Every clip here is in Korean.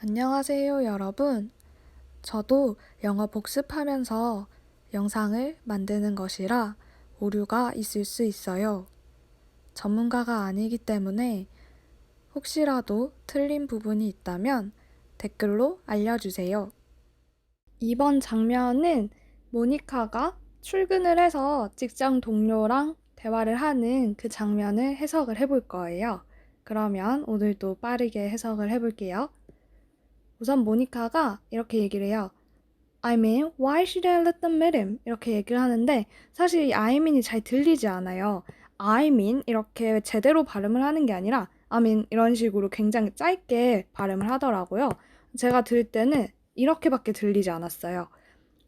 안녕하세요, 여러분. 저도 영어 복습하면서 영상을 만드는 것이라 오류가 있을 수 있어요. 전문가가 아니기 때문에 혹시라도 틀린 부분이 있다면 댓글로 알려주세요. 이번 장면은 모니카가 출근을 해서 직장 동료랑 대화를 하는 그 장면을 해석을 해볼 거예요. 그러면 오늘도 빠르게 해석을 해볼게요. 우선 모니카가 이렇게 얘기를 해요. I mean, why should I let them meet him? 이렇게 얘기를 하는데 사실 이 I mean이 잘 들리지 않아요. I mean 이렇게 제대로 발음을 하는 게 아니라 I mean 이런 식으로 굉장히 짧게 발음을 하더라고요. 제가 들을 때는 이렇게밖에 들리지 않았어요.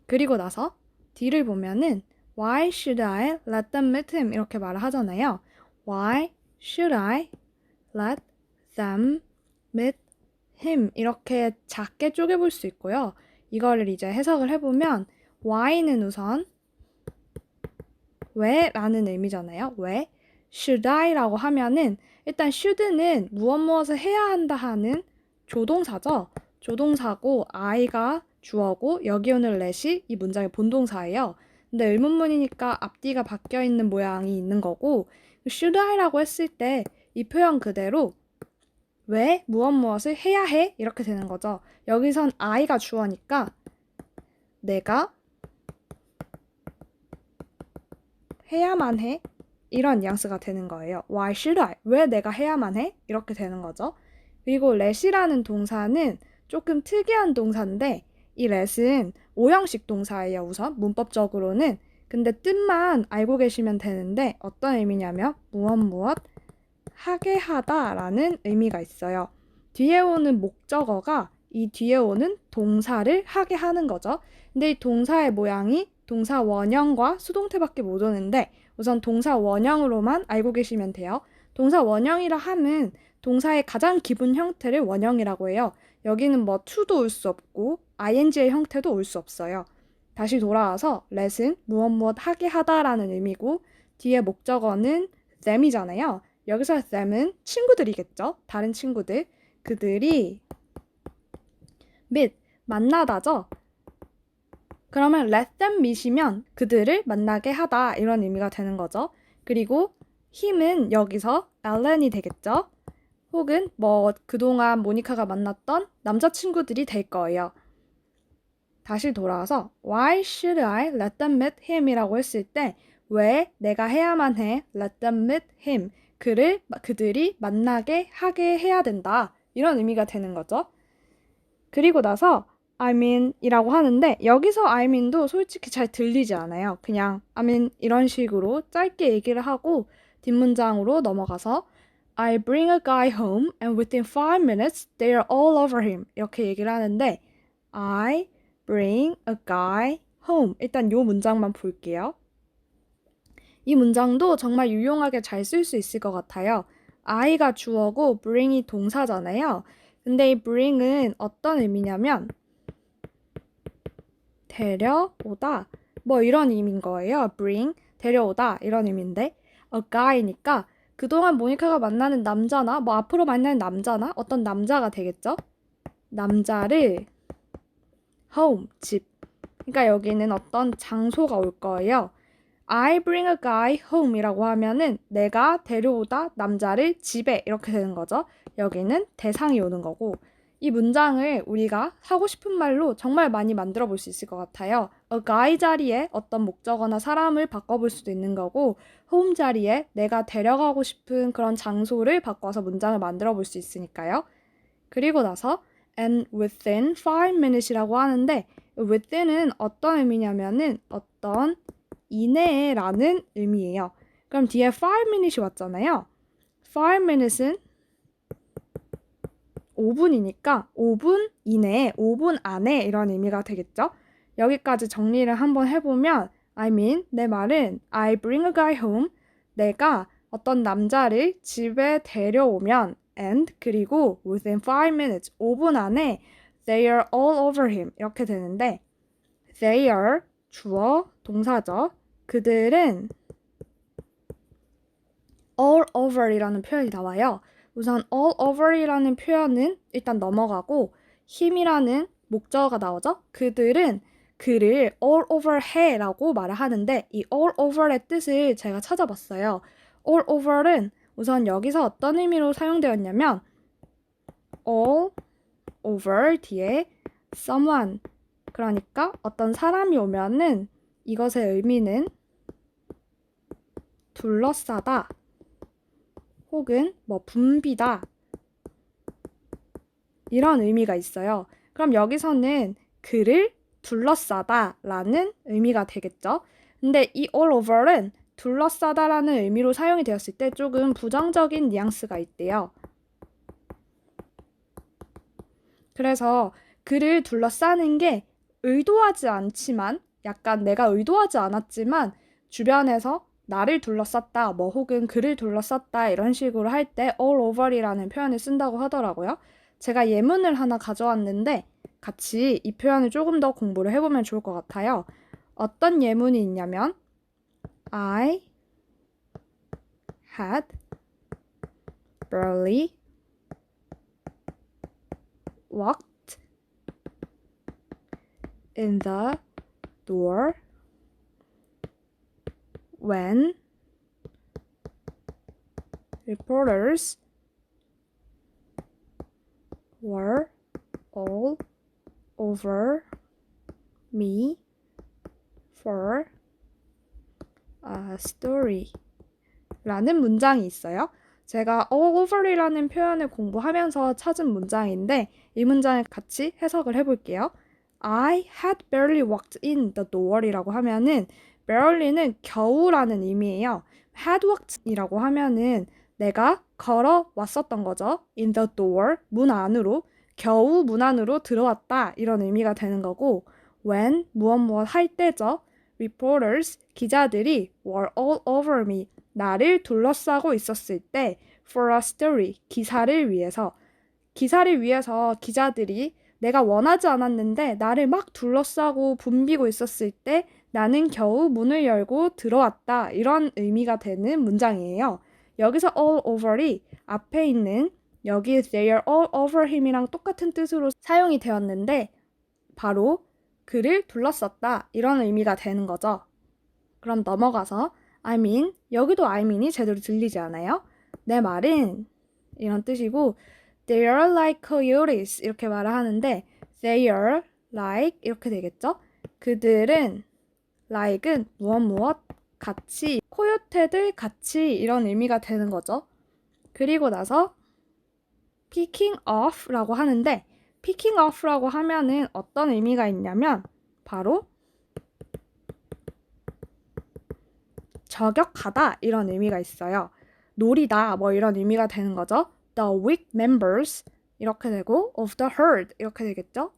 그리고 나서 뒤를 보면은 Why should I let them meet him? 이렇게 말을 하잖아요. Why should I let them meet him 이렇게 작게 쪼개볼 수 있고요. 이거를 이제 해석을 해보면 why는 우선 왜 라는 의미잖아요. 왜? should I라고 하면은 일단 should는 무엇을 해야 한다 하는 조동사죠. 조동사고 I가 주어고 여기 오는 let이 이 문장의 본동사예요. 근데 의문문이니까 앞뒤가 바뀌어 있는 모양이 있는 거고 should I라고 했을 때 이 표현 그대로 왜 무엇을 해야 해? 이렇게 되는 거죠. 여기선 I가 주어니까 내가 해야만 해? 이런 뉘앙스가 되는 거예요. Why should I? 왜 내가 해야만 해? 이렇게 되는 거죠. 그리고 let이라는 동사는 조금 특이한 동사인데 이 let은 오형식 동사예요. 우선 문법적으로는. 근데 뜻만 알고 계시면 되는데 어떤 의미냐면 무엇 하게 하다라는 의미가 있어요. 뒤에 오는 목적어가 이 뒤에 오는 동사를 하게 하는 거죠. 근데 이 동사의 모양이 동사 원형과 수동태밖에 못 오는데 우선 동사 원형으로만 알고 계시면 돼요. 동사 원형이라 함은 동사의 가장 기본 형태를 원형이라고 해요. 여기는 뭐 to도 올 수 없고 ing의 형태도 올 수 없어요. 다시 돌아와서 let은 무엇 하게 하다라는 의미고 뒤에 목적어는 them이잖아요. 여기서 them은 친구들이겠죠. 다른 친구들. 그들이 meet, 만나다죠. 그러면 let them meet이면 그들을 만나게 하다 이런 의미가 되는 거죠. 그리고 him은 여기서 Ellen이 되겠죠. 혹은 뭐 그동안 모니카가 만났던 남자친구들이 될 거예요. 다시 돌아와서 Why should I let them meet him? 이라고 했을 때 왜 내가 해야만 해? Let them meet him. 그들이 만나게 하게 해야 된다. 이런 의미가 되는 거죠. 그리고 나서 I mean 이라고 하는데 여기서 I mean도 솔직히 잘 들리지 않아요. 그냥 I mean 이런 식으로 짧게 얘기를 하고 뒷문장으로 넘어가서 I bring a guy home and within 5 minutes they are all over him. 이렇게 얘기를 하는데 I bring a guy home. 일단 요 문장만 볼게요. 이 문장도 정말 유용하게 잘 쓸 수 있을 것 같아요. I가 주어고 bring이 동사잖아요. 근데 이 bring은 어떤 의미냐면 데려오다 뭐 이런 의미인 거예요. bring, 데려오다 이런 의미인데 a guy니까 그동안 모니카가 만나는 남자나 뭐 앞으로 만나는 남자나 어떤 남자가 되겠죠? 남자를 home, 집. 그러니까 여기는 어떤 장소가 올 거예요. I bring a guy home 이라고 하면은 내가 데려오다 남자를 집에 이렇게 되는 거죠. 여기는 대상이 오는 거고 이 문장을 우리가 하고 싶은 말로 정말 많이 만들어 볼 수 있을 것 같아요. a guy 자리에 어떤 목적어나 사람을 바꿔볼 수도 있는 거고 home 자리에 내가 데려가고 싶은 그런 장소를 바꿔서 문장을 만들어 볼 수 있으니까요. 그리고 나서 and within 5 minutes이라고 하는데 within은 어떤 의미냐면은 어떤 이내에라는 의미예요. 그럼 뒤에 5 minutes이 왔잖아요. 5 minutes은 5분이니까 5분 이내에, 5분 안에 이런 의미가 되겠죠? 여기까지 정리를 한번 해보면 I mean, 내 말은 I bring a guy home. 내가 어떤 남자를 집에 데려오면 and 그리고 within 5 minutes, 5분 안에 they are all over him 이렇게 되는데 they are 주어 동사죠. 그들은 all over이라는 표현이 나와요. 우선 all over이라는 표현은 일단 넘어가고 힘이라는 목적어가 나오죠? 그들은 그를 all over 해라고 말을 하는데 이 all over의 뜻을 제가 찾아봤어요. all over은 우선 여기서 어떤 의미로 사용되었냐면 all over 뒤에 someone 그러니까 어떤 사람이 오면은 이것의 의미는 둘러싸다 혹은 뭐 붐비다 이런 의미가 있어요. 그럼 여기서는 그를 둘러싸다 라는 의미가 되겠죠. 근데 이 all over는 둘러싸다 라는 의미로 사용이 되었을 때 조금 부정적인 뉘앙스가 있대요. 그래서 그를 둘러싸는 게 의도하지 않지만 약간 내가 의도하지 않았지만 주변에서 나를 둘러쌌다 뭐 혹은 그를 둘러쌌다 이런 식으로 할 때 all over이라는 표현을 쓴다고 하더라고요. 제가 예문을 하나 가져왔는데 같이 이 표현을 조금 더 공부를 해보면 좋을 것 같아요. 어떤 예문이 있냐면 I had barely walked in the door when reporters were all over me for a story 라는 문장이 있어요. 제가 all over이라는 표현을 공부하면서 찾은 문장인데 이 문장을 같이 해석을 해볼게요. I had barely walked in the door이라고 하면은 barely는 겨우라는 의미예요. had walked이라고 하면은 내가 걸어 왔었던 거죠. in the door, 문 안으로, 겨우 문 안으로 들어왔다 이런 의미가 되는 거고 when, 무엇 할 때죠. reporters, 기자들이 were all over me, 나를 둘러싸고 있었을 때 for a story, 기사를 위해서 기자들이 내가 원하지 않았는데 나를 막 둘러싸고 붐비고 있었을 때 나는 겨우 문을 열고 들어왔다 이런 의미가 되는 문장이에요. 여기서 all over이 앞에 있는 여기 they are all over him이랑 똑같은 뜻으로 사용이 되었는데 바로 그를 둘러쌌다 이런 의미가 되는 거죠. 그럼 넘어가서 I mean, 여기도 I mean이 제대로 들리지 않아요? 내 말은 이런 뜻이고 They are like coyotes 이렇게 말을 하는데 They are like 이렇게 되겠죠? 그들은 like은 무엇 같이 코요테들 같이 이런 의미가 되는 거죠. 그리고 나서 picking off라고 하는데 picking off라고 하면은 어떤 의미가 있냐면 바로 저격하다 이런 의미가 있어요. 노리다 뭐 이런 의미가 되는 거죠. The weak members 이렇게 되고 of the herd 이렇게 되겠죠.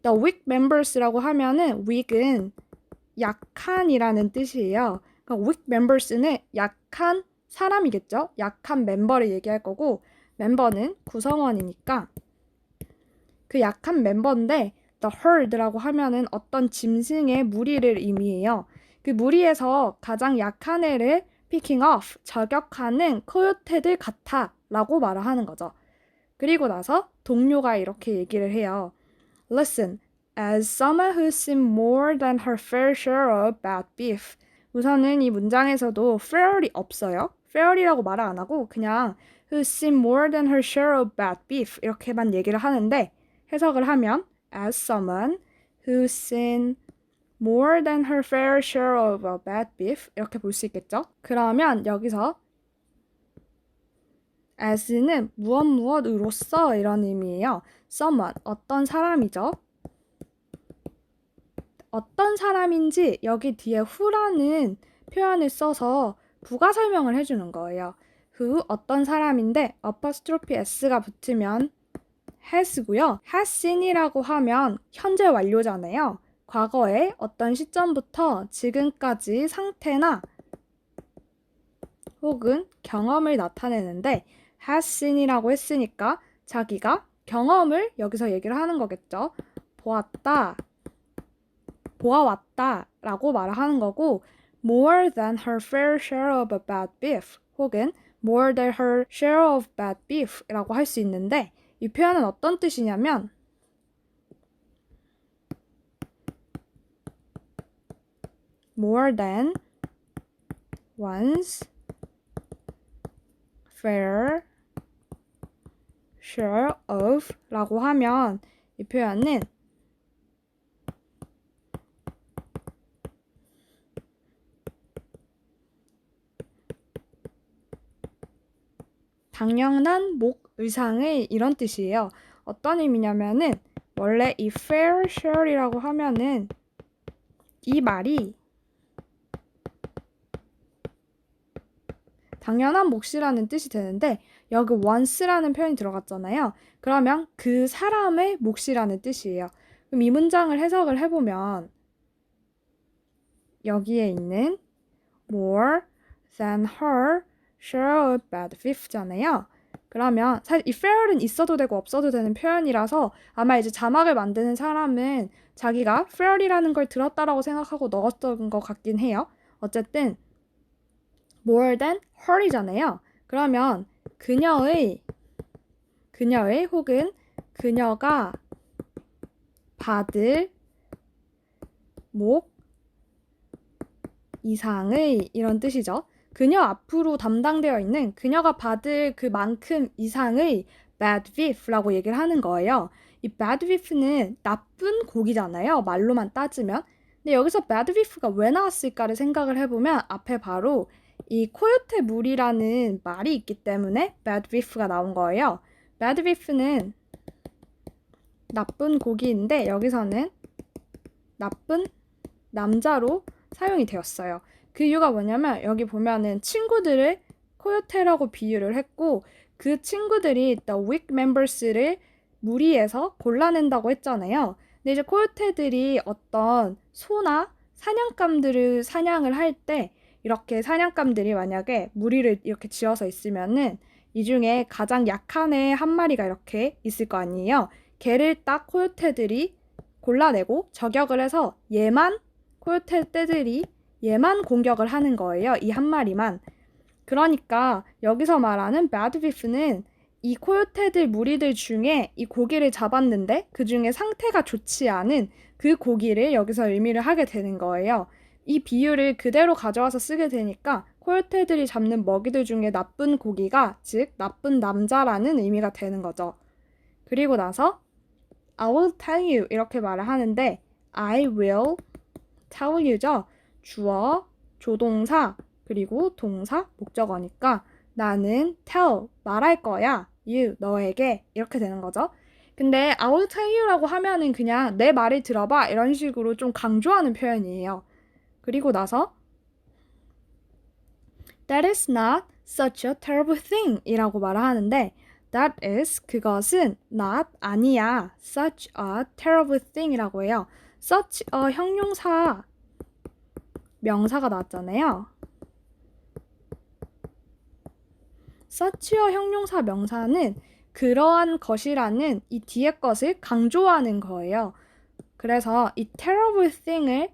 The weak members라고 하면은 weak은 약한이라는 뜻이에요. 그러니까 weak members는 약한 사람이겠죠. 약한 멤버를 얘기할 거고 멤버는 구성원이니까 그 약한 멤버인데 the herd라고 하면은 어떤 짐승의 무리를 의미해요. 그 무리에서 가장 약한 애를 picking off, 저격하는 코요테들 같아 라고 말을 하는 거죠. 그리고 나서 동료가 이렇게 얘기를 해요. Listen, as someone who's seen more than her fair share of bad beef. 우선은 이 문장에서도 fair이 없어요. fair이라고 말을 안 하고 그냥 who's seen more than her share of bad beef 이렇게만 얘기를 하는데 해석을 하면 as someone who's seen more than her fair share of a bad beef 이렇게 볼 수 있겠죠? 그러면 여기서 as는 무엇으로서 이런 의미예요. someone, 어떤 사람이죠. 어떤 사람인지 여기 뒤에 who라는 표현을 써서 부가 설명을 해주는 거예요. who, 어떤 사람인데 apostrophe s가 붙으면 has고요. has seen이라고 하면 현재 완료잖아요. 과거에 어떤 시점부터 지금까지 상태나 혹은 경험을 나타내는데 has seen이라고 했으니까 자기가 경험을 여기서 얘기를 하는 거겠죠. 보아왔다 라고 말을 하는 거고 more than her fair share of bad beef 혹은 more than her share of bad beef 라고 할 수 있는데 이 표현은 어떤 뜻이냐면 more than once fair share of 라고 하면 이 표현은 당연한 목 의상의 이런 뜻이에요. 어떤 의미냐면은 원래 이 fair share이라고 하면은 이 말이 당연한 몫이라는 뜻이 되는데 여기 once라는 표현이 들어갔잖아요. 그러면 그 사람의 몫이라는 뜻이에요. 그럼 이 문장을 해석을 해보면 여기에 있는 more than her share of bad fifth잖아요. 그러면 사실 이 fair은 있어도 되고 없어도 되는 표현이라서 아마 이제 자막을 만드는 사람은 자기가 fair이라는 걸 들었다라고 생각하고 넣었던 것 같긴 해요. 어쨌든 more than her이잖아요. 그러면 그녀의 혹은 그녀가 받을 목 이상의 이런 뜻이죠. 그녀 앞으로 담당되어 있는 그녀가 받을 그만큼 이상의 bad beef라고 얘기를 하는 거예요. 이 bad beef는 나쁜 고기잖아요. 말로만 따지면. 근데 여기서 bad beef가 왜 나왔을까를 생각을 해보면 앞에 바로 이 코요테 물이라는 말이 있기 때문에 bad beef가 나온 거예요. bad beef는 나쁜 고기인데 여기서는 나쁜 남자로 사용이 되었어요. 그 이유가 뭐냐면 여기 보면은 친구들을 코요테라고 비유를 했고 그 친구들이 the weak members를 무리해서 골라낸다고 했잖아요. 근데 이제 코요테들이 어떤 소나 사냥감들을 사냥을 할 때 이렇게 사냥감들이 만약에 무리를 이렇게 지어서 있으면은 이 중에 가장 약한 애 한 마리가 이렇게 있을 거 아니에요. 걔를 딱 코요테들이 골라내고 저격을 해서 코요테 떼들이 얘만 공격을 하는 거예요. 이 한 마리만. 그러니까 여기서 말하는 bad beef는 이 코요테들 무리들 중에 이 고기를 잡았는데 그 중에 상태가 좋지 않은 그 고기를 여기서 의미를 하게 되는 거예요. 이 비유를 그대로 가져와서 쓰게 되니까 코요테들이 잡는 먹이들 중에 나쁜 고기가 즉 나쁜 남자라는 의미가 되는 거죠. 그리고 나서 I will tell you 이렇게 말을 하는데 I will tell you죠. 주어, 조동사, 그리고 동사, 목적어니까 나는 tell, 말할 거야. you, 너에게 이렇게 되는 거죠. 근데 I will tell you라고 하면은 그냥 내 말을 들어봐 이런 식으로 좀 강조하는 표현이에요. 그리고 나서 That is not such a terrible thing 이라고 말을 하는데 That is, 그것은 not, 아니야. Such a terrible thing 이라고 해요. Such a 형용사 명사가 나왔잖아요. such a 형용사 명사는 그러한 것이라는 이 뒤에 것을 강조하는 거예요. 그래서 이 terrible thing을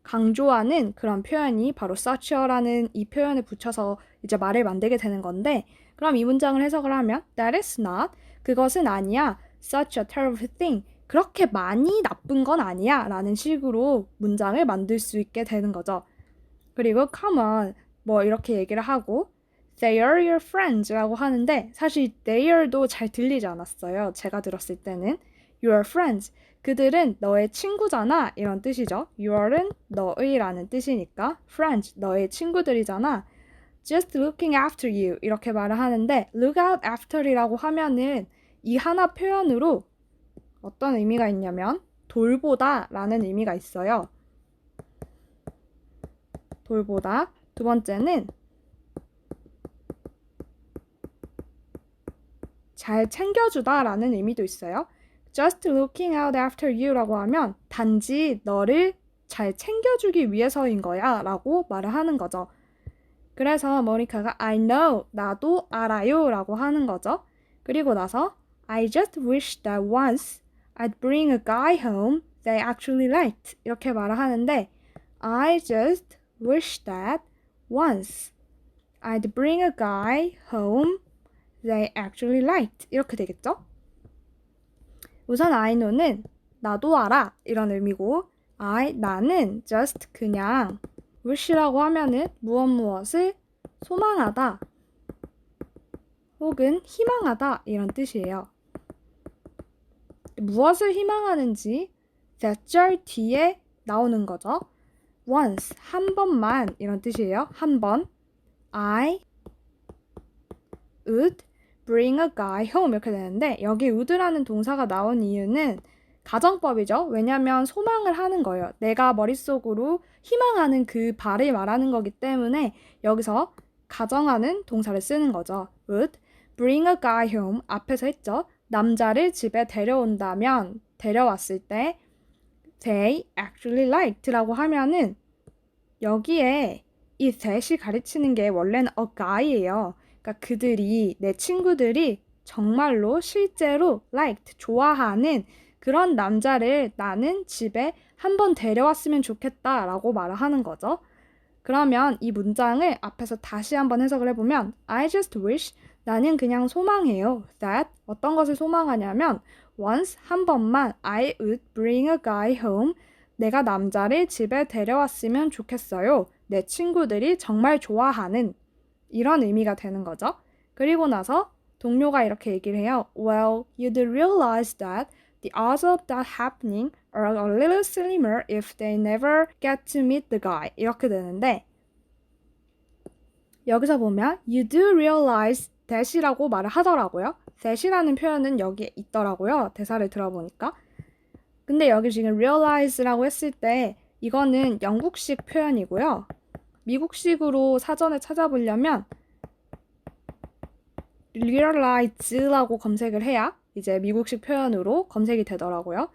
강조하는 그런 표현이 바로 such a라는 이 표현을 붙여서 이제 말을 만들게 되는 건데 그럼 이 문장을 해석을 하면 that is not, 그것은 아니야. such a terrible thing, 그렇게 많이 나쁜 건 아니야 라는 식으로 문장을 만들 수 있게 되는 거죠. 그리고 come on, 뭐 이렇게 얘기를 하고 they are your friends 라고 하는데 사실 they're도 잘 들리지 않았어요. 제가 들었을 때는 your friends, 그들은 너의 친구잖아 이런 뜻이죠. your은 너의 라는 뜻이니까 friends, 너의 친구들이잖아. just looking after you 이렇게 말을 하는데 look out after이라고 하면은 이 하나 표현으로 어떤 의미가 있냐면 돌보다 라는 의미가 있어요. 돌보다. 두 번째는 잘 챙겨주다 라는 의미도 있어요. just looking out after you 라고 하면 단지 너를 잘 챙겨주기 위해서인 거야 라고 말을 하는 거죠. 그래서 모니카가 I know, 나도 알아요 라고 하는 거죠. 그리고 나서 I just wish that once I'd bring a guy home they actually liked 이렇게 말을 하는데 I just wish that once I'd bring a guy home they actually liked 이렇게 되겠죠? 우선 I know는 나도 알아 이런 의미고 나는 just 그냥 wish라고 하면은 무엇을 소망하다 혹은 희망하다 이런 뜻이에요. 무엇을 희망하는지 that 절 뒤에 나오는 거죠. once, 한 번만 이런 뜻이에요. 한 번. I would bring a guy home 이렇게 되는데 여기 would라는 동사가 나온 이유는 가정법이죠. 왜냐하면 소망을 하는 거예요. 내가 머릿속으로 희망하는 그 바를 말하는 거기 때문에 여기서 가정하는 동사를 쓰는 거죠. would bring a guy home 앞에서 했죠. 남자를 집에 데려온다면 데려왔을 때 they actually liked라고 하면은 여기에 이 that이 가르치는 게 원래는 a guy예요. 그러니까 그들이 내 친구들이 정말로 실제로 liked 좋아하는 그런 남자를 나는 집에 한번 데려왔으면 좋겠다라고 말을 하는 거죠. 그러면 이 문장을 앞에서 다시 한번 해석을 해보면 I just wish 나는 그냥 소망해요. that 어떤 것을 소망하냐면 once 한 번만 I would bring a guy home 내가 남자를 집에 데려왔으면 좋겠어요. 내 친구들이 정말 좋아하는 이런 의미가 되는 거죠. 그리고 나서 동료가 이렇게 얘기를 해요. Well, you'd realize that the odds of that happening are a little slimmer if they never get to meet the guy. 이렇게 되는데 여기서 보면 you do realize that이라고 말을 하더라고요. that이라는 표현은 여기에 있더라고요. 대사를 들어보니까. 근데 여기 지금 realize라고 했을 때 이거는 영국식 표현이고요. 미국식으로 사전에 찾아보려면 realize라고 검색을 해야 이제 미국식 표현으로 검색이 되더라고요.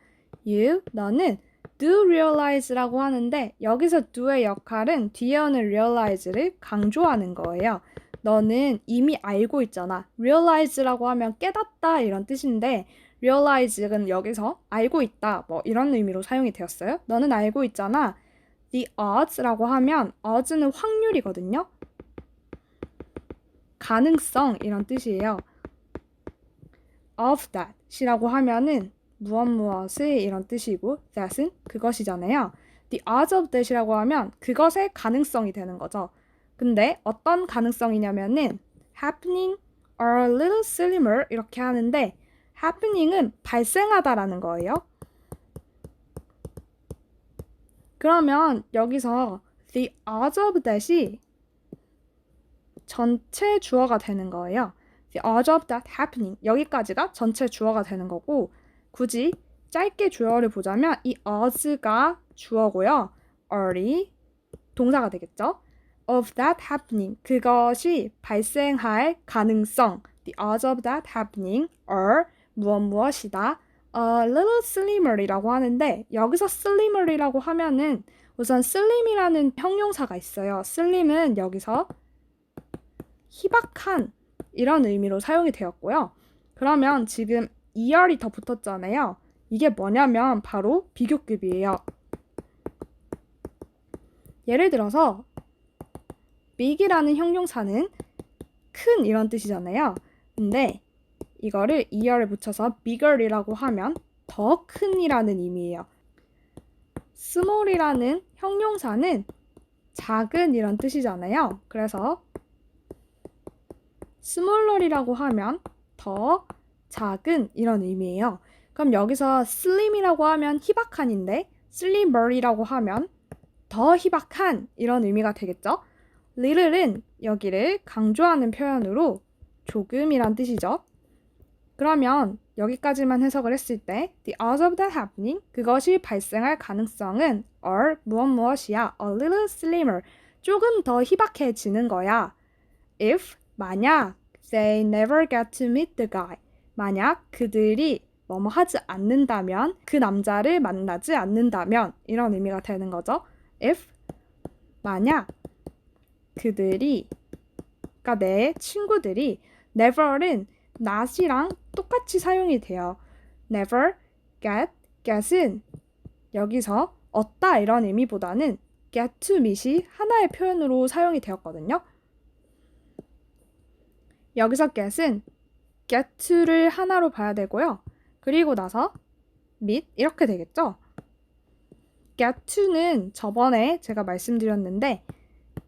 너는 do realize라고 하는데 여기서 do의 역할은 뒤에 오는 realize를 강조하는 거예요. 너는 이미 알고 있잖아. realize라고 하면 깨닫다 이런 뜻인데 realize는 여기서 알고 있다 뭐 이런 의미로 사용이 되었어요. 너는 알고 있잖아. the odds라고 하면 odds는 확률이거든요. 가능성 이런 뜻이에요. of that이라고 하면은 무엇을 이런 뜻이고 that은 그것이잖아요. the odds of that이라고 하면 그것의 가능성이 되는 거죠. 근데 어떤 가능성이냐면은 happening are a little slimmer 이렇게 하는데 happening은 발생하다라는 거예요. 그러면 여기서 the odds of that이 전체 주어가 되는 거예요. The odds of that happening 여기까지가 전체 주어가 되는 거고 굳이 짧게 주어를 보자면 이 odds가 주어고요. are이 동사가 되겠죠. of that happening 그것이 발생할 가능성 The odds of that happening are 무엇이다. A little slimmer이라고 하는데 여기서 slimmer이라고 하면은 우선 slim이라는 형용사가 있어요. slim은 여기서 희박한 이런 의미로 사용이 되었고요. 그러면 지금 er이 더 붙었잖아요. 이게 뭐냐면 바로 비교급이에요. 예를 들어서 big이라는 형용사는 큰 이런 뜻이잖아요. 근데 이거를 er을 붙여서 bigger이라고 하면 더 큰이라는 의미예요. small이라는 형용사는 작은 이런 뜻이잖아요. 그래서 smaller이라고 하면 더 작은 이런 의미예요. 그럼 여기서 slim이라고 하면 희박한인데 slimmer이라고 하면 더 희박한 이런 의미가 되겠죠. little은 여기를 강조하는 표현으로 조금이란 뜻이죠. 그러면 여기까지만 해석을 했을 때 the odds of that happening 그것이 발생할 가능성은 are 무엇이야 a little slimmer 조금 더 희박해지는 거야. if 만약 they never get to meet the guy 만약 그들이 뭐뭐 하지 않는다면 그 남자를 만나지 않는다면 이런 의미가 되는 거죠. if 만약 그들이 그러니까 내 친구들이 never은 not이랑 똑같이 사용이 돼요. never, get은 여기서 얻다 이런 의미보다는 get to meet이 하나의 표현으로 사용이 되었거든요. 여기서 get은 get to를 하나로 봐야 되고요. 그리고 나서 meet 이렇게 되겠죠. get to는 저번에 제가 말씀드렸는데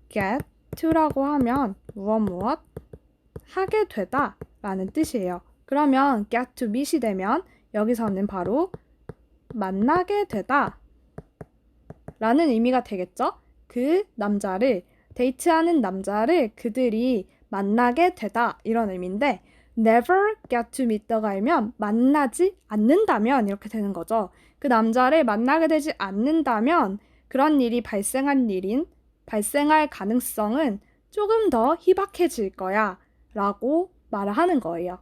get to라고 하면 무엇 하게 되다 라는 뜻이에요. 그러면 get to meet이 되면 여기서는 바로 만나게 되다 라는 의미가 되겠죠? 그 남자를, 데이트하는 남자를 그들이 만나게 되다 이런 의미인데 never get to meet가 알면 만나지 않는다면 이렇게 되는 거죠. 그 남자를 만나게 되지 않는다면 그런 일이 발생할 가능성은 조금 더 희박해질 거야 라고 말을 하는 거예요.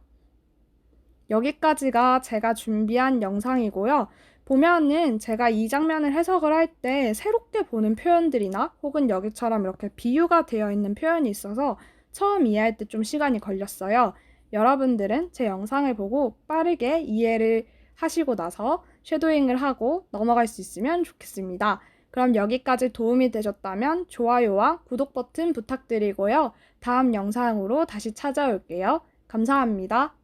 여기까지가 제가 준비한 영상이고요. 보면은 제가 이 장면을 해석을 할 때 새롭게 보는 표현들이나 혹은 여기처럼 이렇게 비유가 되어 있는 표현이 있어서 처음 이해할 때 좀 시간이 걸렸어요. 여러분들은 제 영상을 보고 빠르게 이해를 하시고 나서 쉐도잉을 하고 넘어갈 수 있으면 좋겠습니다. 그럼 여기까지 도움이 되셨다면 좋아요와 구독 버튼 부탁드리고요. 다음 영상으로 다시 찾아올게요. 감사합니다.